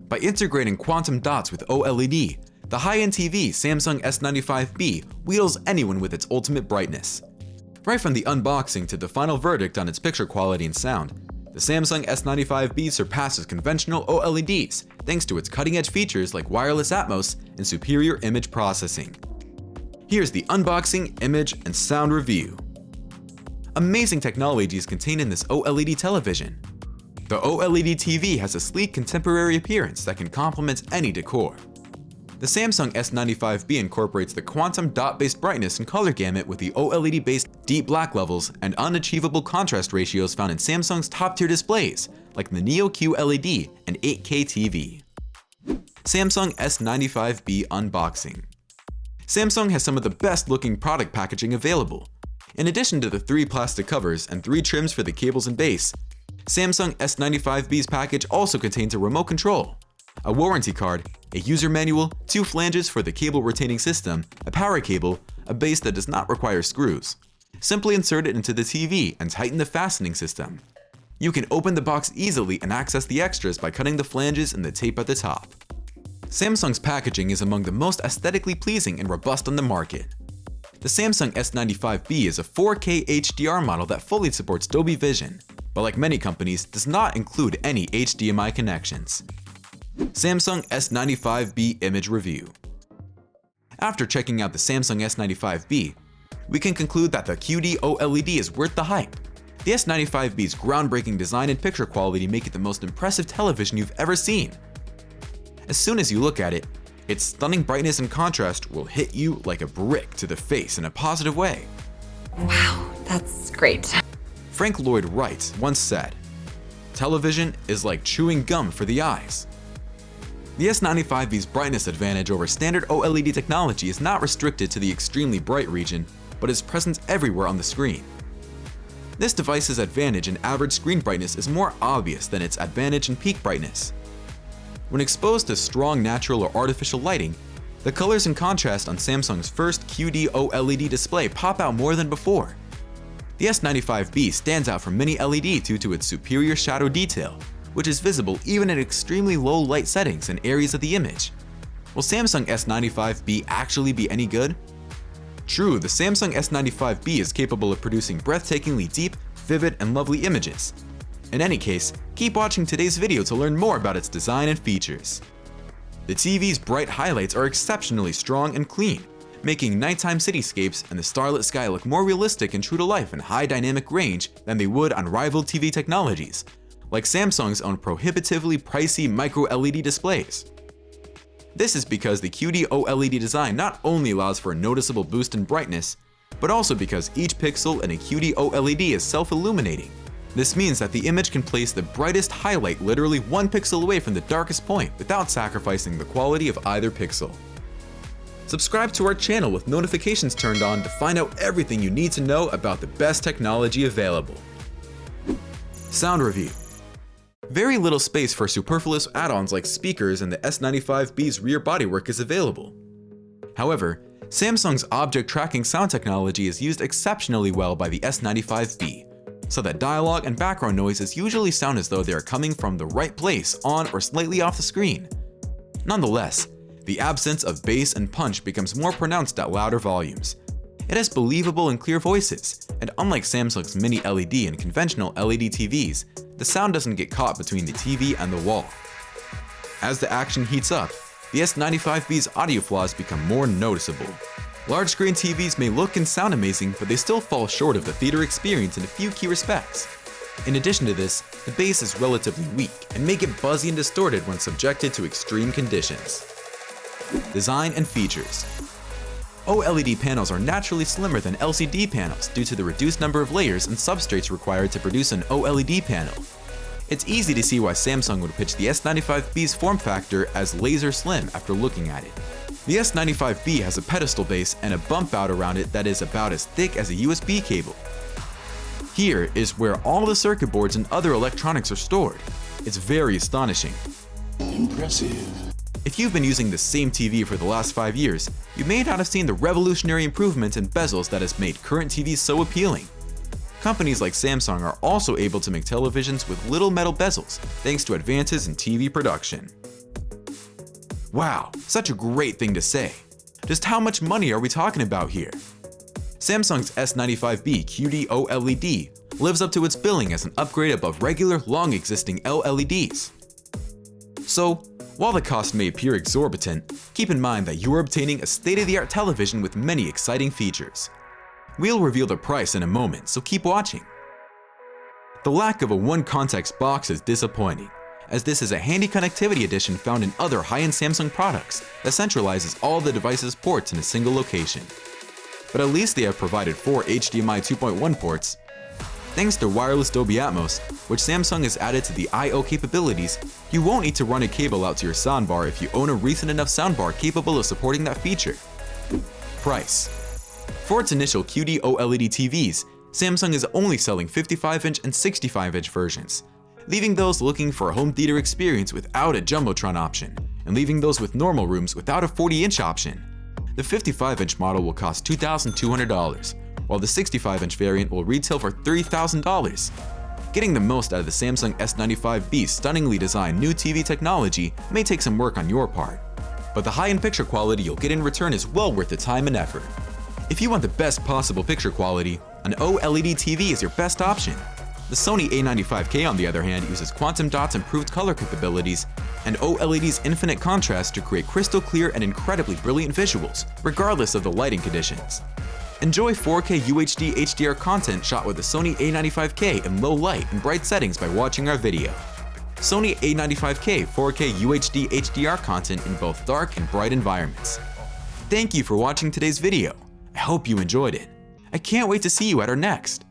By integrating quantum dots with OLED, the high-end TV Samsung S95B wheedles anyone with its ultimate brightness. Right from the unboxing to the final verdict on its picture quality and sound, the Samsung S95B surpasses conventional OLEDs thanks to its cutting-edge features like wireless Atmos and superior image processing. Here's the unboxing, image, and sound review. Amazing technology is contained in this OLED television. The OLED TV has a sleek contemporary appearance that can complement any decor. The Samsung S95B incorporates the quantum dot-based brightness and color gamut with the OLED-based deep black levels and unachievable contrast ratios found in Samsung's top-tier displays, like the Neo QLED and 8K TV. Samsung S95B unboxing. Samsung has some of the best-looking product packaging available. In addition to the 3 plastic covers and 3 trims for the cables and base, Samsung S95B's package also contains a remote control, a warranty card, a user manual, 2 flanges for the cable retaining system, a power cable, a base that does not require screws. Simply insert it into the TV and tighten the fastening system. You can open the box easily and access the extras by cutting the flanges and the tape at the top. Samsung's packaging is among the most aesthetically pleasing and robust on the market. The Samsung S95B is a 4K HDR model that fully supports Dolby Vision, but like many companies, does not include any HDMI connections. Samsung S95B image review. After checking out the Samsung S95B, we can conclude that the QD OLED is worth the hype. The S95B's groundbreaking design and picture quality make it the most impressive television you've ever seen. As soon as you look at it, its stunning brightness and contrast will hit you like a brick to the face in a positive way. Wow, that's great. Frank Lloyd Wright once said, "Television is like chewing gum for the eyes." The S95B's brightness advantage over standard OLED technology is not restricted to the extremely bright region, but is present everywhere on the screen. This device's advantage in average screen brightness is more obvious than its advantage in peak brightness. When exposed to strong natural or artificial lighting, the colors and contrast on Samsung's first QD OLED display pop out more than before. The S95B stands out from many LED due to its superior shadow detail, which is visible even at extremely low light settings in areas of the image. Will Samsung S95B actually be any good? True, the Samsung S95B is capable of producing breathtakingly deep, vivid, and lovely images. In any case, keep watching today's video to learn more about its design and features. The TV's bright highlights are exceptionally strong and clean, making nighttime cityscapes and the starlit sky look more realistic and true to life in high dynamic range than they would on rival TV technologies, like Samsung's own prohibitively pricey micro-LED displays. This is because the QD OLED design not only allows for a noticeable boost in brightness, but also because each pixel in a QD OLED is self-illuminating. This means that the image can place the brightest highlight literally 1 pixel away from the darkest point without sacrificing the quality of either pixel. Subscribe to our channel with notifications turned on to find out everything you need to know about the best technology available. Sound review. Very little space for superfluous add-ons like speakers in the S95B's rear bodywork is available. However, Samsung's object tracking sound technology is used exceptionally well by the S95B, so that dialogue and background noises usually sound as though they are coming from the right place on or slightly off the screen. Nonetheless, the absence of bass and punch becomes more pronounced at louder volumes. It has believable and clear voices, and unlike Samsung's mini LED and conventional LED TVs, the sound doesn't get caught between the TV and the wall. As the action heats up, the S95B's audio flaws become more noticeable. Large screen TVs may look and sound amazing, but they still fall short of the theater experience in a few key respects. In addition to this, the bass is relatively weak and may get buzzy and distorted when subjected to extreme conditions. Design and features. OLED panels are naturally slimmer than LCD panels due to the reduced number of layers and substrates required to produce an OLED panel. It's easy to see why Samsung would pitch the S95B's form factor as laser slim after looking at it. The S95B has a pedestal base and a bump out around it that is about as thick as a USB cable. Here is where all the circuit boards and other electronics are stored. It's very astonishing. Impressive. If you've been using the same TV for the last 5 years, you may not have seen the revolutionary improvements in bezels that has made current TVs so appealing. Companies like Samsung are also able to make televisions with little metal bezels thanks to advances in TV production. Wow, such a great thing to say. Just how much money are we talking about here? Samsung's S95B QD OLED lives up to its billing as an upgrade above regular, long-existing LEDs. So, while the cost may appear exorbitant, keep in mind that you are obtaining a state-of-the-art television with many exciting features. We'll reveal the price in a moment, so keep watching. The lack of a one-context box is disappointing, as this is a handy connectivity addition found in other high-end Samsung products that centralizes all the device's ports in a single location. But at least they have provided 4 HDMI 2.1 ports. Thanks to wireless Dolby Atmos, which Samsung has added to the I/O capabilities, you won't need to run a cable out to your soundbar if you own a recent enough soundbar capable of supporting that feature. Price. For its initial QD OLED TVs, Samsung is only selling 55-inch and 65-inch versions, leaving those looking for a home theater experience without a Jumbotron option, and leaving those with normal rooms without a 40-inch option. The 55-inch model will cost $2,200, while the 65-inch variant will retail for $3,000. Getting the most out of the Samsung S95B's stunningly designed new TV technology may take some work on your part, but the high-end picture quality you'll get in return is well worth the time and effort. If you want the best possible picture quality, an OLED TV is your best option. The Sony A95K, on the other hand, uses Quantum Dot's improved color capabilities and OLED's infinite contrast to create crystal clear and incredibly brilliant visuals, regardless of the lighting conditions. Enjoy 4K UHD HDR content shot with the Sony A95K in low light and bright settings by watching our video. Sony A95K 4K UHD HDR content in both dark and bright environments. Thank you for watching today's video. I hope you enjoyed it. I can't wait to see you at our next.